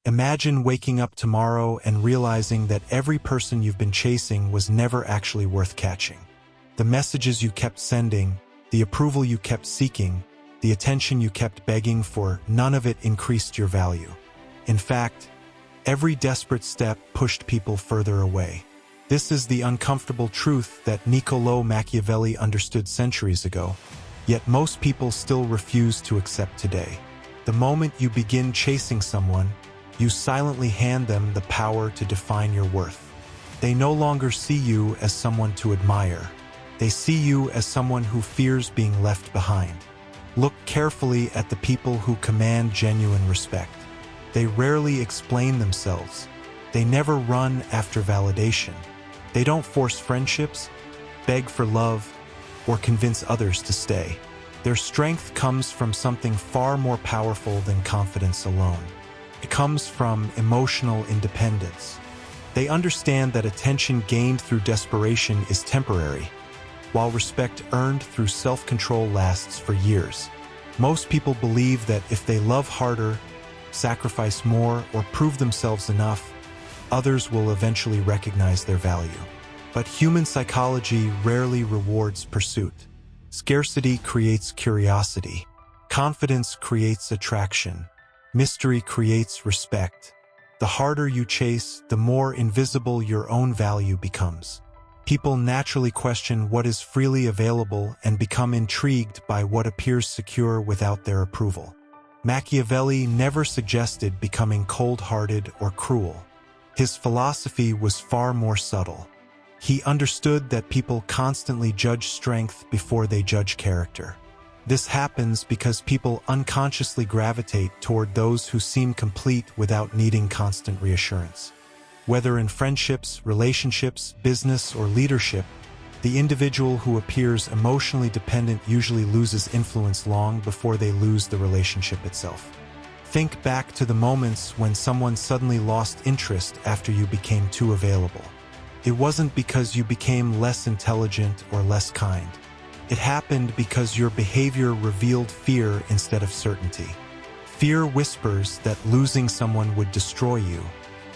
Imagine waking up tomorrow and realizing that every person you've been chasing was never actually worth catching. The messages you kept sending, the approval you kept seeking, the attention you kept begging for, none of it increased your value. In fact, every desperate step pushed people further away. This is the uncomfortable truth that Niccolò Machiavelli understood centuries ago, yet most people still refuse to accept today. The moment you begin chasing someone, you silently hand them the power to define your worth. They no longer see you as someone to admire. They see you as someone who fears being left behind. Look carefully at the people who command genuine respect. They rarely explain themselves. They never run after validation. They don't force friendships, beg for love, or convince others to stay. Their strength comes from something far more powerful than confidence alone. It comes from emotional independence. They understand that attention gained through desperation is temporary, while respect earned through self-control lasts for years. Most people believe that if they love harder, sacrifice more, or prove themselves enough, others will eventually recognize their value. But human psychology rarely rewards pursuit. Scarcity creates curiosity. Confidence creates attraction. Mystery creates respect. The harder you chase, the more invisible your own value becomes. People naturally question what is freely available and become intrigued by what appears secure without their approval. Machiavelli never suggested becoming cold-hearted or cruel. His philosophy was far more subtle. He understood that people constantly judge strength before they judge character. This happens because people unconsciously gravitate toward those who seem complete without needing constant reassurance. Whether in friendships, relationships, business, or leadership, the individual who appears emotionally dependent usually loses influence long before they lose the relationship itself. Think back to the moments when someone suddenly lost interest after you became too available. It wasn't because you became less intelligent or less kind. It happened because your behavior revealed fear instead of certainty. Fear whispers that losing someone would destroy you.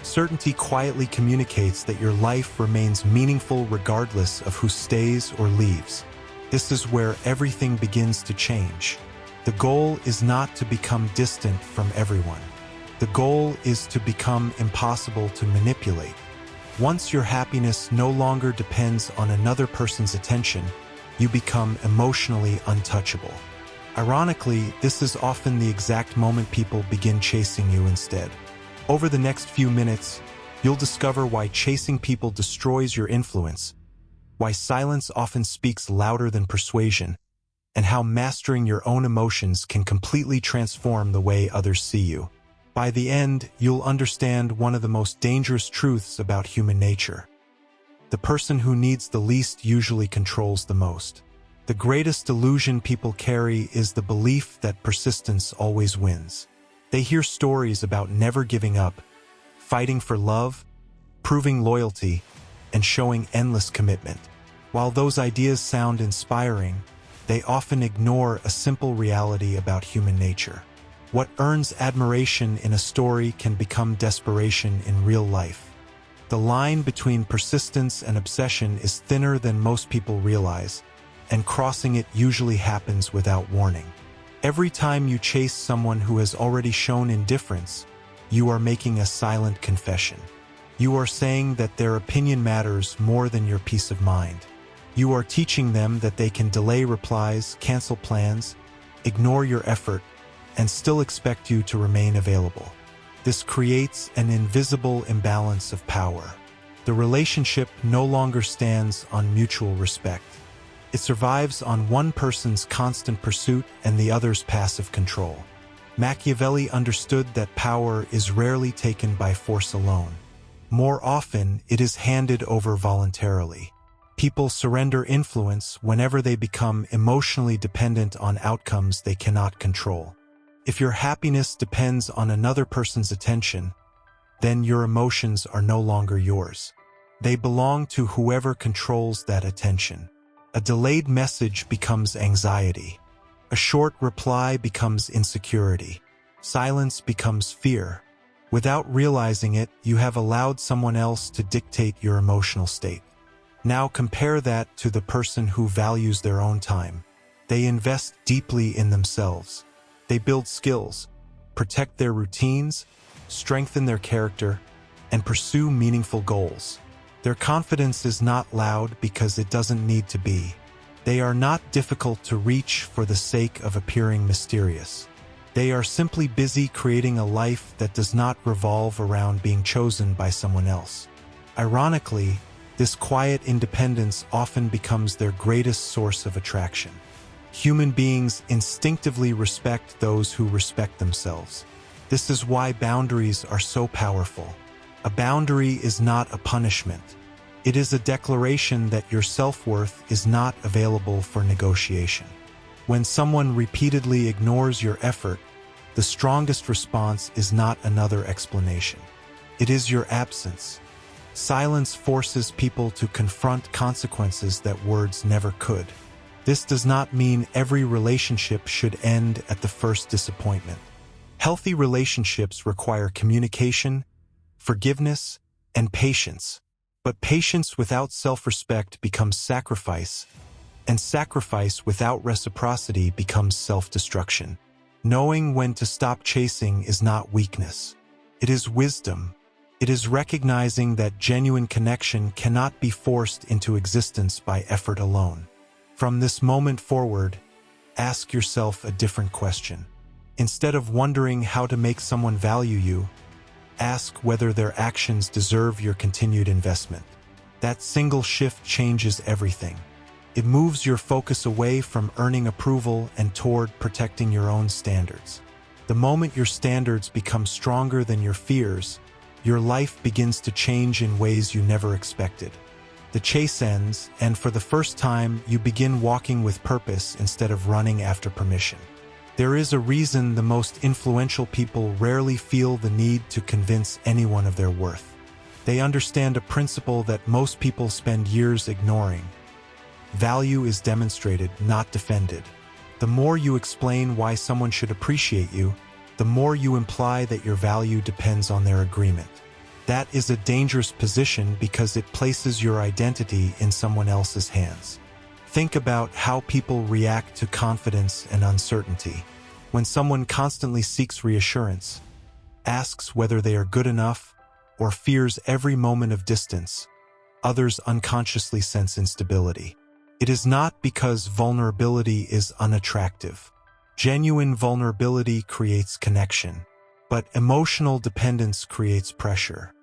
Certainty quietly communicates that your life remains meaningful regardless of who stays or leaves. This is where everything begins to change. The goal is not to become distant from everyone. The goal is to become impossible to manipulate. Once your happiness no longer depends on another person's attention, you become emotionally untouchable. Ironically, this is often the exact moment people begin chasing you instead. Over the next few minutes, you'll discover why chasing people destroys your influence, why silence often speaks louder than persuasion, and how mastering your own emotions can completely transform the way others see you. By the end, you'll understand one of the most dangerous truths about human nature. The person who needs the least usually controls the most. The greatest illusion people carry is the belief that persistence always wins. They hear stories about never giving up, fighting for love, proving loyalty, and showing endless commitment. While those ideas sound inspiring, they often ignore a simple reality about human nature. What earns admiration in a story can become desperation in real life. The line between persistence and obsession is thinner than most people realize, and crossing it usually happens without warning. Every time you chase someone who has already shown indifference, you are making a silent confession. You are saying that their opinion matters more than your peace of mind. You are teaching them that they can delay replies, cancel plans, ignore your effort, and still expect you to remain available. This creates an invisible imbalance of power. The relationship no longer stands on mutual respect. It survives on one person's constant pursuit and the other's passive control. Machiavelli understood that power is rarely taken by force alone. More often, it is handed over voluntarily. People surrender influence whenever they become emotionally dependent on outcomes they cannot control. If your happiness depends on another person's attention, then your emotions are no longer yours. They belong to whoever controls that attention. A delayed message becomes anxiety. A short reply becomes insecurity. Silence becomes fear. Without realizing it, you have allowed someone else to dictate your emotional state. Now compare that to the person who values their own time. They invest deeply in themselves. They build skills, protect their routines, strengthen their character, and pursue meaningful goals. Their confidence is not loud because it doesn't need to be. They are not difficult to reach for the sake of appearing mysterious. They are simply busy creating a life that does not revolve around being chosen by someone else. Ironically, this quiet independence often becomes their greatest source of attraction. Human beings instinctively respect those who respect themselves. This is why boundaries are so powerful. A boundary is not a punishment. It is a declaration that your self-worth is not available for negotiation. When someone repeatedly ignores your effort, the strongest response is not another explanation. It is your absence. Silence forces people to confront consequences that words never could. This does not mean every relationship should end at the first disappointment. Healthy relationships require communication, forgiveness, and patience. But patience without self-respect becomes sacrifice, and sacrifice without reciprocity becomes self-destruction. Knowing when to stop chasing is not weakness. It is wisdom. It is recognizing that genuine connection cannot be forced into existence by effort alone. From this moment forward, ask yourself a different question. Instead of wondering how to make someone value you, ask whether their actions deserve your continued investment. That single shift changes everything. It moves your focus away from earning approval and toward protecting your own standards. The moment your standards become stronger than your fears, your life begins to change in ways you never expected. The chase ends, and for the first time, you begin walking with purpose instead of running after permission. There is a reason the most influential people rarely feel the need to convince anyone of their worth. They understand a principle that most people spend years ignoring. Value is demonstrated, not defended. The more you explain why someone should appreciate you, the more you imply that your value depends on their agreement. That is a dangerous position because it places your identity in someone else's hands. Think about how people react to confidence and uncertainty. When someone constantly seeks reassurance, asks whether they are good enough, or fears every moment of distance, others unconsciously sense instability. It is not because vulnerability is unattractive. Genuine vulnerability creates connection, but emotional dependence creates pressure.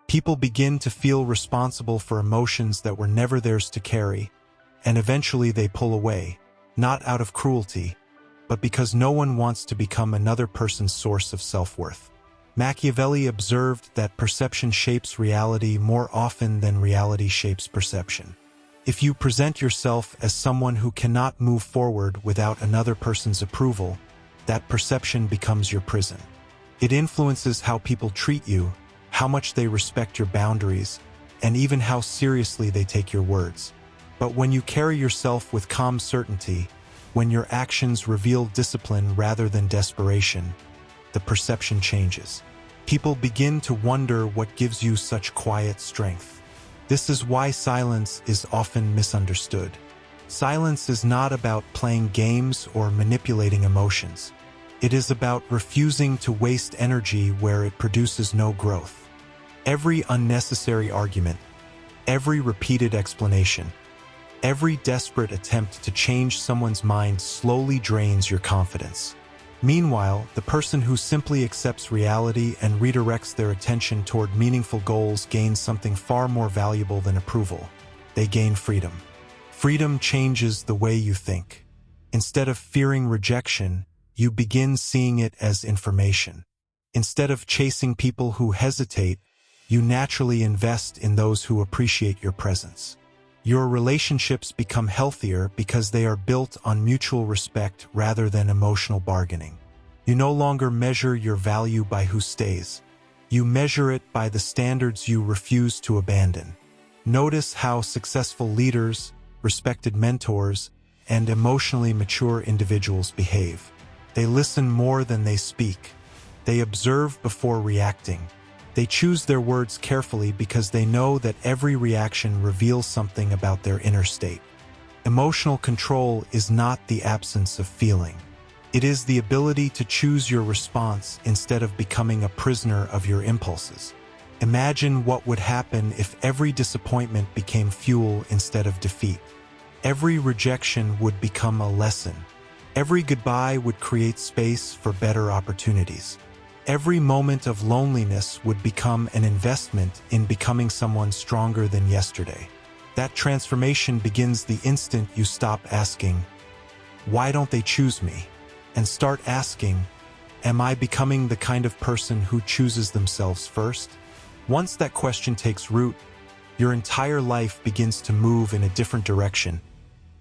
People begin to feel responsible for emotions that were never theirs to carry, and eventually they pull away, not out of cruelty, but because no one wants to become another person's source of self-worth. Machiavelli observed that perception shapes reality more often than reality shapes perception. If you present yourself as someone who cannot move forward without another person's approval, that perception becomes your prison. It influences how people treat you, how much they respect your boundaries, and even how seriously they take your words. But when you carry yourself with calm certainty, when your actions reveal discipline rather than desperation, the perception changes. People begin to wonder what gives you such quiet strength. This is why silence is often misunderstood. Silence is not about playing games or manipulating emotions. It is about refusing to waste energy where it produces no growth. Every unnecessary argument, every repeated explanation, every desperate attempt to change someone's mind slowly drains your confidence. Meanwhile, the person who simply accepts reality and redirects their attention toward meaningful goals gains something far more valuable than approval. They gain freedom. Freedom changes the way you think. Instead of fearing rejection, you begin seeing it as information. Instead of chasing people who hesitate, you naturally invest in those who appreciate your presence. Your relationships become healthier because they are built on mutual respect rather than emotional bargaining. You no longer measure your value by who stays. You measure it by the standards you refuse to abandon. Notice how successful leaders, respected mentors, and emotionally mature individuals behave. They listen more than they speak. They observe before reacting. They choose their words carefully because they know that every reaction reveals something about their inner state. Emotional control is not the absence of feeling. It is the ability to choose your response instead of becoming a prisoner of your impulses. Imagine what would happen if every disappointment became fuel instead of defeat. Every rejection would become a lesson. Every goodbye would create space for better opportunities. Every moment of loneliness would become an investment in becoming someone stronger than yesterday. That transformation begins the instant you stop asking, "Why don't they choose me?" and start asking, "Am I becoming the kind of person who chooses themselves first?" Once that question takes root, your entire life begins to move in a different direction,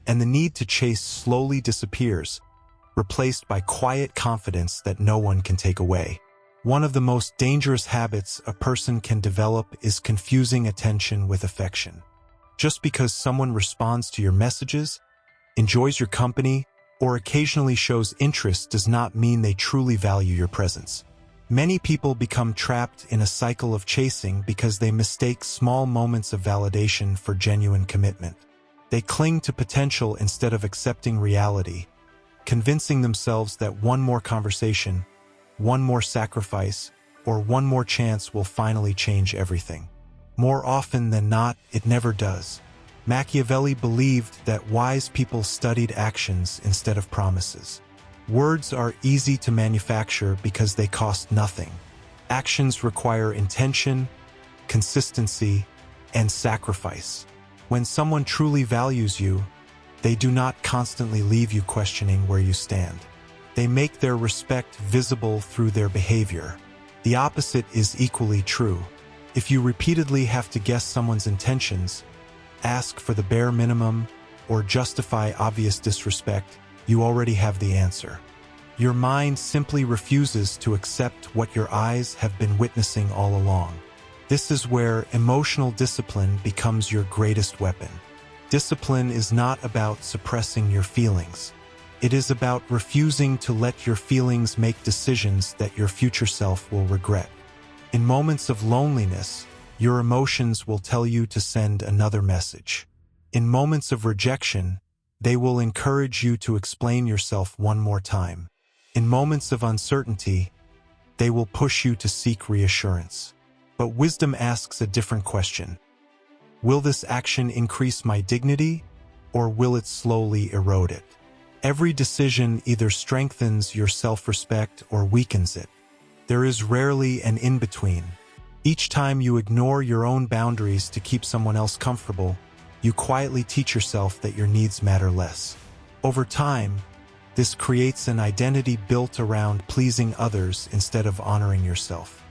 and the need to chase slowly disappears, replaced by quiet confidence that no one can take away. One of the most dangerous habits a person can develop is confusing attention with affection. Just because someone responds to your messages, enjoys your company, or occasionally shows interest does not mean they truly value your presence. Many people become trapped in a cycle of chasing because they mistake small moments of validation for genuine commitment. They cling to potential instead of accepting reality, convincing themselves that one more conversation, one more sacrifice, or one more chance will finally change everything. More often than not, it never does. Machiavelli believed that wise people studied actions instead of promises. Words are easy to manufacture because they cost nothing. Actions require intention, consistency, and sacrifice. When someone truly values you, they do not constantly leave you questioning where you stand. They make their respect visible through their behavior. The opposite is equally true. If you repeatedly have to guess someone's intentions, ask for the bare minimum, or justify obvious disrespect, you already have the answer. Your mind simply refuses to accept what your eyes have been witnessing all along. This is where emotional discipline becomes your greatest weapon. Discipline is not about suppressing your feelings. It is about refusing to let your feelings make decisions that your future self will regret. In moments of loneliness, your emotions will tell you to send another message. In moments of rejection, they will encourage you to explain yourself one more time. In moments of uncertainty, they will push you to seek reassurance. But wisdom asks a different question. Will this action increase my dignity, or will it slowly erode it? Every decision either strengthens your self-respect or weakens it. There is rarely an in-between. Each time you ignore your own boundaries to keep someone else comfortable, you quietly teach yourself that your needs matter less. Over time, this creates an identity built around pleasing others instead of honoring yourself.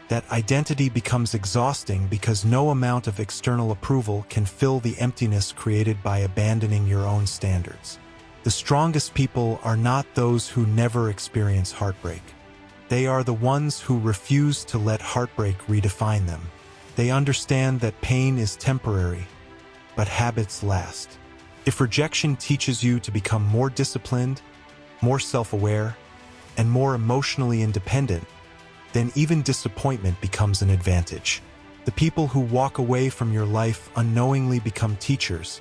That identity becomes exhausting because no amount of external approval can fill the emptiness created by abandoning your own standards. The strongest people are not those who never experience heartbreak. They are the ones who refuse to let heartbreak redefine them. They understand that pain is temporary, but habits last. If rejection teaches you to become more disciplined, more self-aware, and more emotionally independent, then even disappointment becomes an advantage. The people who walk away from your life unknowingly become teachers,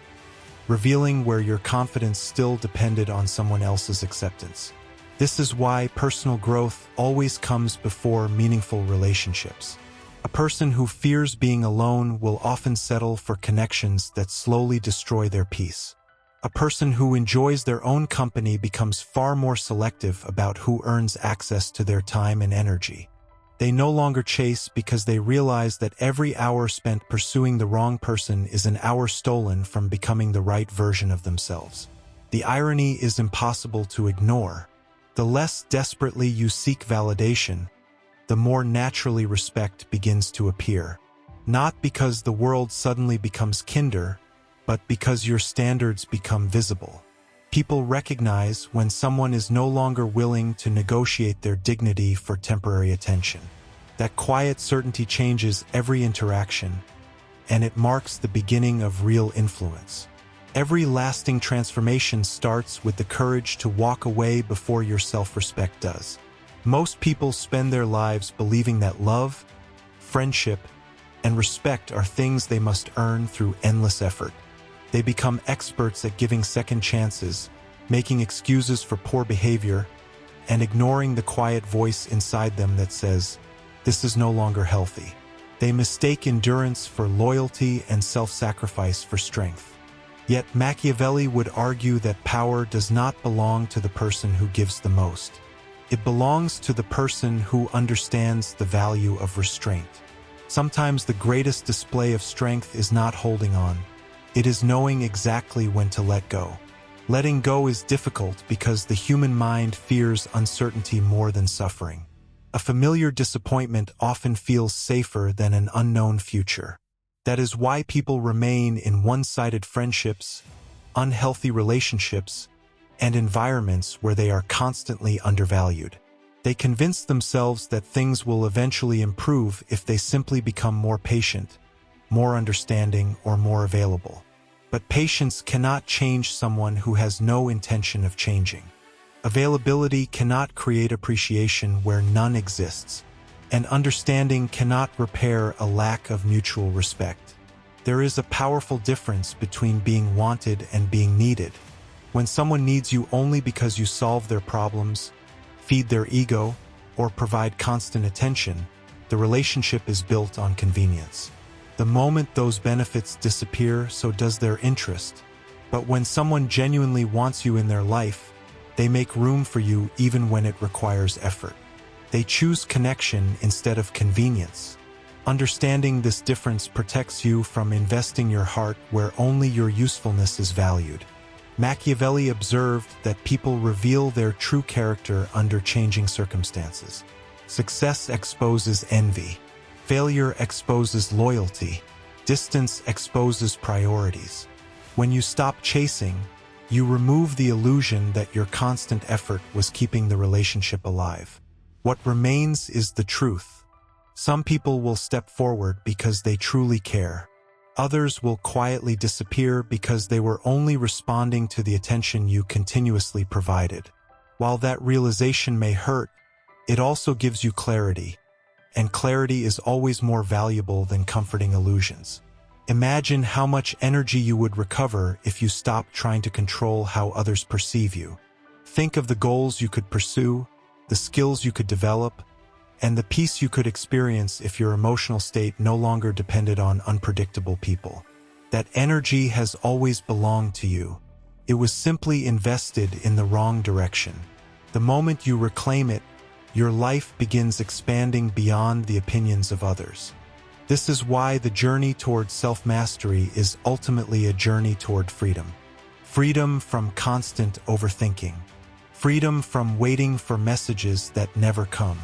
revealing where your confidence still depended on someone else's acceptance. This is why personal growth always comes before meaningful relationships. A person who fears being alone will often settle for connections that slowly destroy their peace. A person who enjoys their own company becomes far more selective about who earns access to their time and energy. They no longer chase because they realize that every hour spent pursuing the wrong person is an hour stolen from becoming the right version of themselves. The irony is impossible to ignore. The less desperately you seek validation, the more naturally respect begins to appear. Not because the world suddenly becomes kinder, but because your standards become visible. People recognize when someone is no longer willing to negotiate their dignity for temporary attention. That quiet certainty changes every interaction, and it marks the beginning of real influence. Every lasting transformation starts with the courage to walk away before your self-respect does. Most people spend their lives believing that love, friendship, and respect are things they must earn through endless effort. They become experts at giving second chances, making excuses for poor behavior, and ignoring the quiet voice inside them that says, "This is no longer healthy." They mistake endurance for loyalty and self-sacrifice for strength. Yet Machiavelli would argue that power does not belong to the person who gives the most. It belongs to the person who understands the value of restraint. Sometimes the greatest display of strength is not holding on. It is knowing exactly when to let go. Letting go is difficult because the human mind fears uncertainty more than suffering. A familiar disappointment often feels safer than an unknown future. That is why people remain in one-sided friendships, unhealthy relationships, and environments where they are constantly undervalued. They convince themselves that things will eventually improve if they simply become more patient, more understanding, or more available. But patience cannot change someone who has no intention of changing. Availability cannot create appreciation where none exists, and understanding cannot repair a lack of mutual respect. There is a powerful difference between being wanted and being needed. When someone needs you only because you solve their problems, feed their ego, or provide constant attention, the relationship is built on convenience. The moment those benefits disappear, so does their interest. But when someone genuinely wants you in their life, they make room for you even when it requires effort. They choose connection instead of convenience. Understanding this difference protects you from investing your heart where only your usefulness is valued. Machiavelli observed that people reveal their true character under changing circumstances. Success exposes envy. Failure exposes loyalty. Distance exposes priorities. When you stop chasing, you remove the illusion that your constant effort was keeping the relationship alive. What remains is the truth. Some people will step forward because they truly care. Others will quietly disappear because they were only responding to the attention you continuously provided. While that realization may hurt, it also gives you clarity, and clarity is always more valuable than comforting illusions. Imagine how much energy you would recover if you stopped trying to control how others perceive you. Think of the goals you could pursue, the skills you could develop, and the peace you could experience if your emotional state no longer depended on unpredictable people. That energy has always belonged to you. It was simply invested in the wrong direction. The moment you reclaim it, your life begins expanding beyond the opinions of others. This is why the journey toward self-mastery is ultimately a journey toward freedom. Freedom from constant overthinking. Freedom from waiting for messages that never come.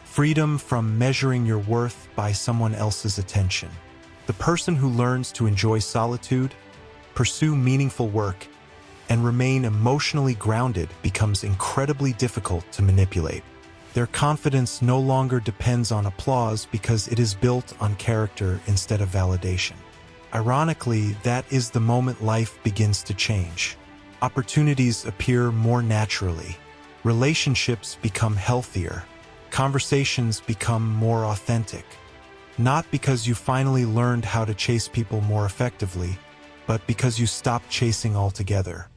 Freedom from measuring your worth by someone else's attention. The person who learns to enjoy solitude, pursue meaningful work, and remain emotionally grounded becomes incredibly difficult to manipulate. Their confidence no longer depends on applause because it is built on character instead of validation. Ironically, that is the moment life begins to change. Opportunities appear more naturally. Relationships become healthier. Conversations become more authentic. Not because you finally learned how to chase people more effectively, but because you stopped chasing altogether.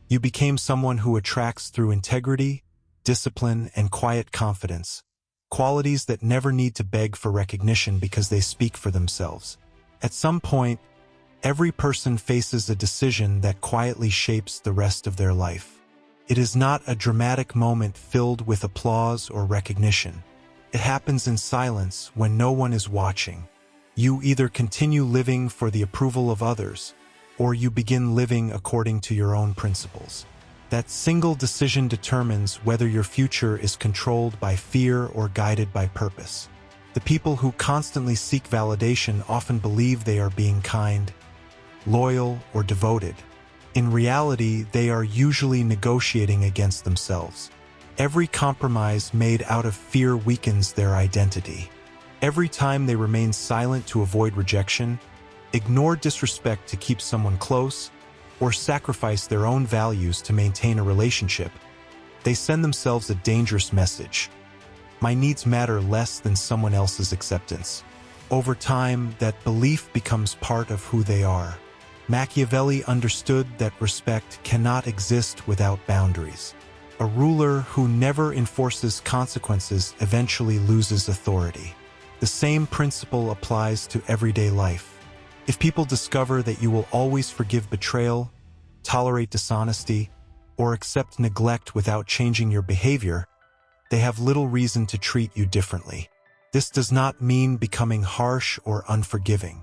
You became someone who attracts through integrity, discipline, and quiet confidence, qualities that never need to beg for recognition because they speak for themselves. At some point, every person faces a decision that quietly shapes the rest of their life. It is not a dramatic moment filled with applause or recognition. It happens in silence when no one is watching. You either continue living for the approval of others, or you begin living according to your own principles. That single decision determines whether your future is controlled by fear or guided by purpose. The people who constantly seek validation often believe they are being kind, loyal, or devoted. In reality, they are usually negotiating against themselves. Every compromise made out of fear weakens their identity. Every time they remain silent to avoid rejection, ignore disrespect to keep someone close, or sacrifice their own values to maintain a relationship, they send themselves a dangerous message. My needs matter less than someone else's acceptance. Over time, that belief becomes part of who they are. Machiavelli understood that respect cannot exist without boundaries. A ruler who never enforces consequences eventually loses authority. The same principle applies to everyday life. If people discover that you will always forgive betrayal, tolerate dishonesty, or accept neglect without changing your behavior, they have little reason to treat you differently. This does not mean becoming harsh or unforgiving.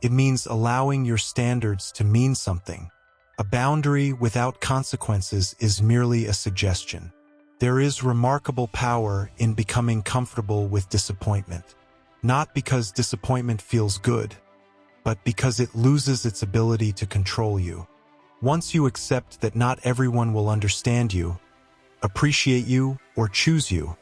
It means allowing your standards to mean something. A boundary without consequences is merely a suggestion. There is remarkable power in becoming comfortable with disappointment. Not because disappointment feels good, but because it loses its ability to control you. Once you accept that not everyone will understand you, appreciate you, or choose you,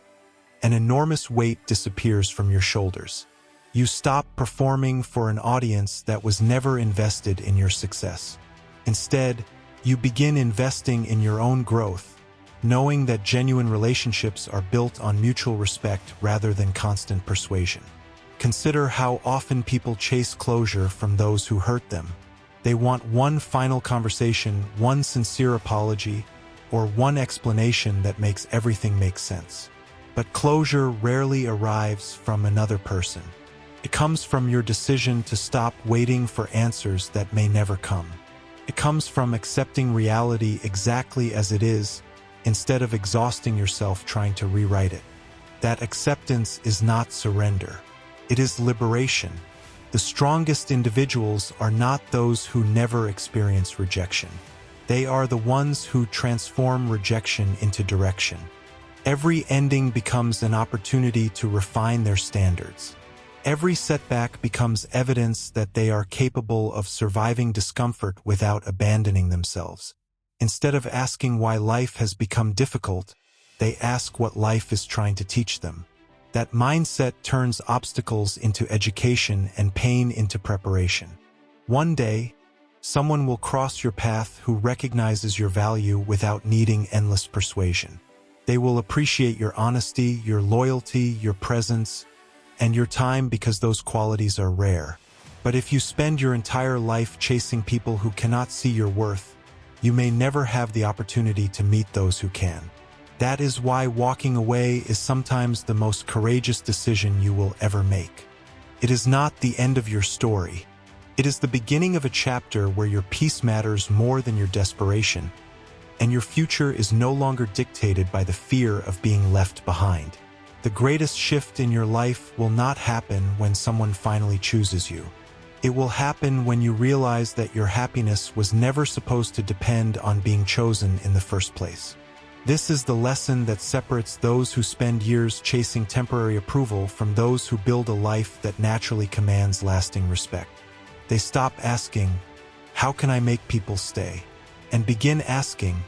an enormous weight disappears from your shoulders. You stop performing for an audience that was never invested in your success. Instead, you begin investing in your own growth, knowing that genuine relationships are built on mutual respect rather than constant persuasion. Consider how often people chase closure from those who hurt them. They want one final conversation, one sincere apology, or one explanation that makes everything make sense. But closure rarely arrives from another person. It comes from your decision to stop waiting for answers that may never come. It comes from accepting reality exactly as it is, instead of exhausting yourself trying to rewrite it. That acceptance is not surrender. It is liberation. The strongest individuals are not those who never experience rejection. They are the ones who transform rejection into direction. Every ending becomes an opportunity to refine their standards. Every setback becomes evidence that they are capable of surviving discomfort without abandoning themselves. Instead of asking why life has become difficult, they ask what life is trying to teach them. That mindset turns obstacles into education and pain into preparation. One day, someone will cross your path who recognizes your value without needing endless persuasion. They will appreciate your honesty, your loyalty, your presence, and your time because those qualities are rare. But if you spend your entire life chasing people who cannot see your worth, you may never have the opportunity to meet those who can. That is why walking away is sometimes the most courageous decision you will ever make. It is not the end of your story. It is the beginning of a chapter where your peace matters more than your desperation, and your future is no longer dictated by the fear of being left behind. The greatest shift in your life will not happen when someone finally chooses you. It will happen when you realize that your happiness was never supposed to depend on being chosen in the first place. This is the lesson that separates those who spend years chasing temporary approval from those who build a life that naturally commands lasting respect. They stop asking, "How can I make people stay?" and begin asking,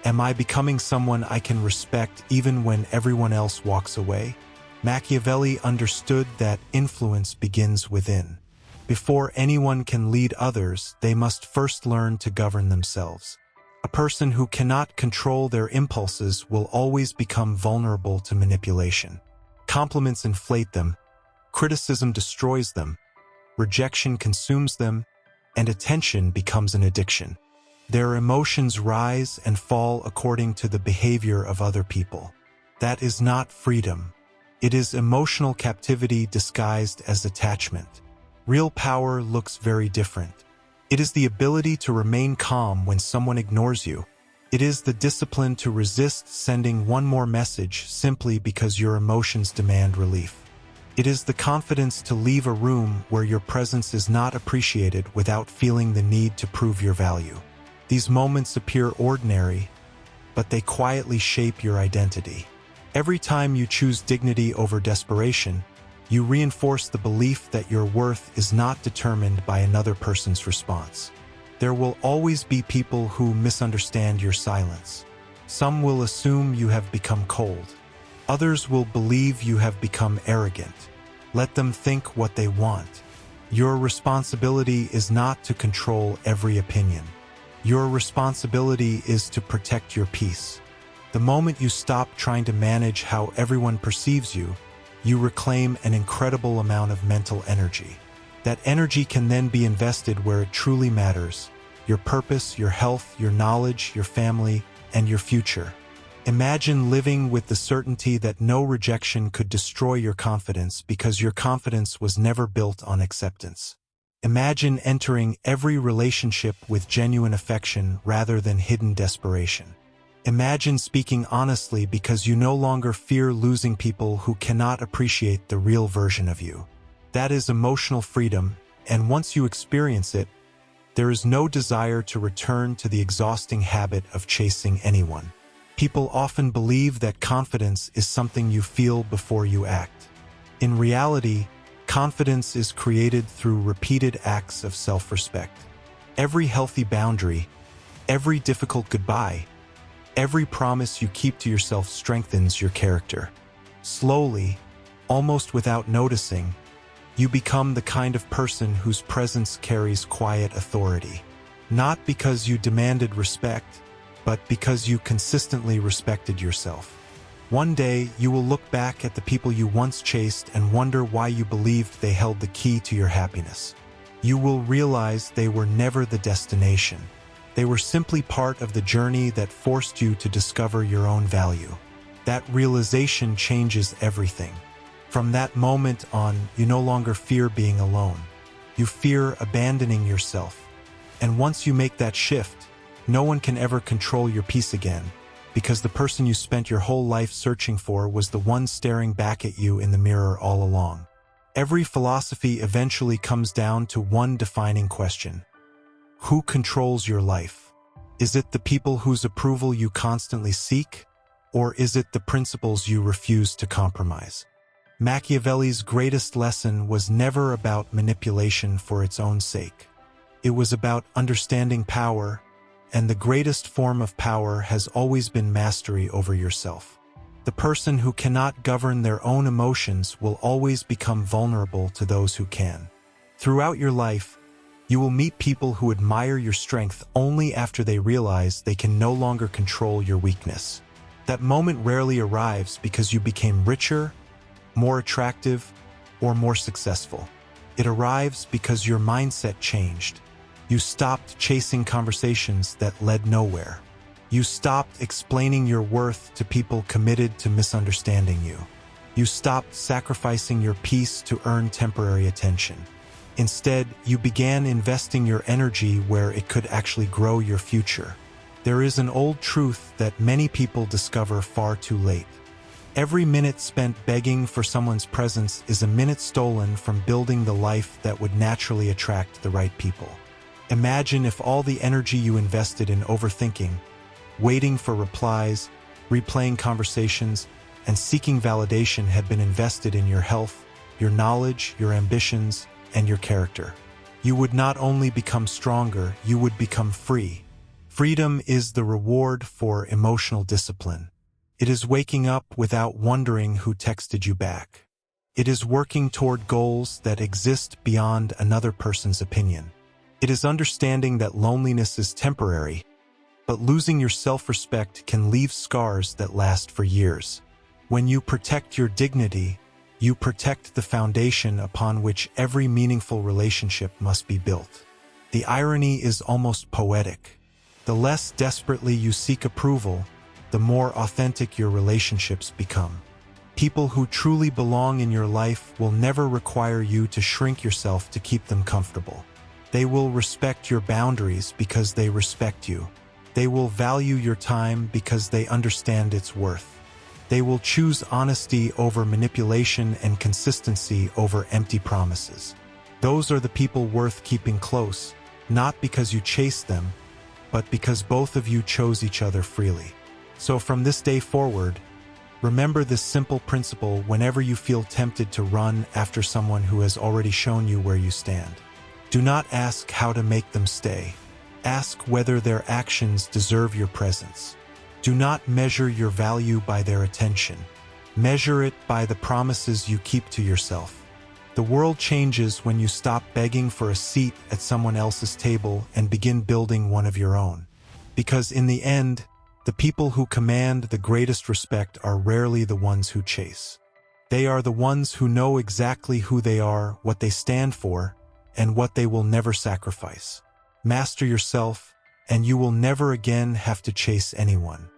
"Am I becoming someone I can respect even when everyone else walks away?" Machiavelli understood that influence begins within. Before anyone can lead others, they must first learn to govern themselves. A person who cannot control their impulses will always become vulnerable to manipulation. Compliments inflate them, criticism destroys them, rejection consumes them, and attention becomes an addiction. Their emotions rise and fall according to the behavior of other people. That is not freedom. It is emotional captivity disguised as attachment. Real power looks very different. It is the ability to remain calm when someone ignores you. It is the discipline to resist sending one more message simply because your emotions demand relief. It is the confidence to leave a room where your presence is not appreciated without feeling the need to prove your value. These moments appear ordinary, but they quietly shape your identity. Every time you choose dignity over desperation, you reinforce the belief that your worth is not determined by another person's response. There will always be people who misunderstand your silence. Some will assume you have become cold. Others will believe you have become arrogant. Let them think what they want. Your responsibility is not to control every opinion. Your responsibility is to protect your peace. The moment you stop trying to manage how everyone perceives you, you reclaim an incredible amount of mental energy. That energy can then be invested where it truly matters: your purpose, your health, your knowledge, your family, and your future. Imagine living with the certainty that no rejection could destroy your confidence because your confidence was never built on acceptance. Imagine entering every relationship with genuine affection rather than hidden desperation. Imagine speaking honestly because you no longer fear losing people who cannot appreciate the real version of you. That is emotional freedom, and once you experience it, there is no desire to return to the exhausting habit of chasing anyone. People often believe that confidence is something you feel before you act. In reality, confidence is created through repeated acts of self-respect. Every healthy boundary, every difficult goodbye, every promise you keep to yourself strengthens your character. Slowly, almost without noticing, you become the kind of person whose presence carries quiet authority. Not because you demanded respect, but because you consistently respected yourself. One day, you will look back at the people you once chased and wonder why you believed they held the key to your happiness. You will realize they were never the destination. They were simply part of the journey that forced you to discover your own value. That realization changes everything. From that moment on, you no longer fear being alone. You fear abandoning yourself. And once you make that shift, no one can ever control your peace again, because the person you spent your whole life searching for was the one staring back at you in the mirror all along. Every philosophy eventually comes down to one defining question: who controls your life? Is it the people whose approval you constantly seek, or is it the principles you refuse to compromise? Machiavelli's greatest lesson was never about manipulation for its own sake. It was about understanding power, and the greatest form of power has always been mastery over yourself. The person who cannot govern their own emotions will always become vulnerable to those who can. Throughout your life, you will meet people who admire your strength only after they realize they can no longer control your weakness. That moment rarely arrives because you became richer, more attractive, or more successful. It arrives because your mindset changed. You stopped chasing conversations that led nowhere. You stopped explaining your worth to people committed to misunderstanding you. You stopped sacrificing your peace to earn temporary attention. Instead, you began investing your energy where it could actually grow your future. There is an old truth that many people discover far too late. Every minute spent begging for someone's presence is a minute stolen from building the life that would naturally attract the right people. Imagine if all the energy you invested in overthinking, waiting for replies, replaying conversations, and seeking validation had been invested in your health, your knowledge, your ambitions, and your character. You would not only become stronger, you would become free. Freedom is the reward for emotional discipline. It is waking up without wondering who texted you back. It is working toward goals that exist beyond another person's opinion. It is understanding that loneliness is temporary, but losing your self-respect can leave scars that last for years. When you protect your dignity, you protect the foundation upon which every meaningful relationship must be built. The irony is almost poetic. The less desperately you seek approval, the more authentic your relationships become. People who truly belong in your life will never require you to shrink yourself to keep them comfortable. They will respect your boundaries because they respect you. They will value your time because they understand its worth. They will choose honesty over manipulation and consistency over empty promises. Those are the people worth keeping close, not because you chase them, but because both of you chose each other freely. So from this day forward, remember this simple principle whenever you feel tempted to run after someone who has already shown you where you stand. Do not ask how to make them stay. Ask whether their actions deserve your presence. Do not measure your value by their attention. Measure it by the promises you keep to yourself. The world changes when you stop begging for a seat at someone else's table and begin building one of your own. Because in the end, The people who command the greatest respect are rarely the ones who chase. They are the ones who know exactly who they are, what they stand for, and what they will never sacrifice. Master yourself, and you will never again have to chase anyone.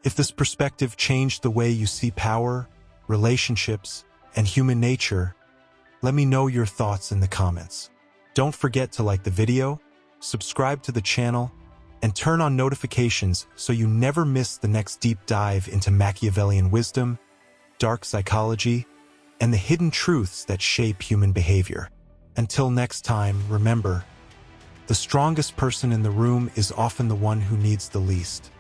If this perspective changed the way you see power, relationships, and human nature, let me know your thoughts in the comments. Don't forget to like the video, subscribe to the channel, and turn on notifications so you never miss the next deep dive into Machiavellian wisdom, dark psychology, and the hidden truths that shape human behavior. Until next time, remember, the strongest person in the room is often the one who needs the least.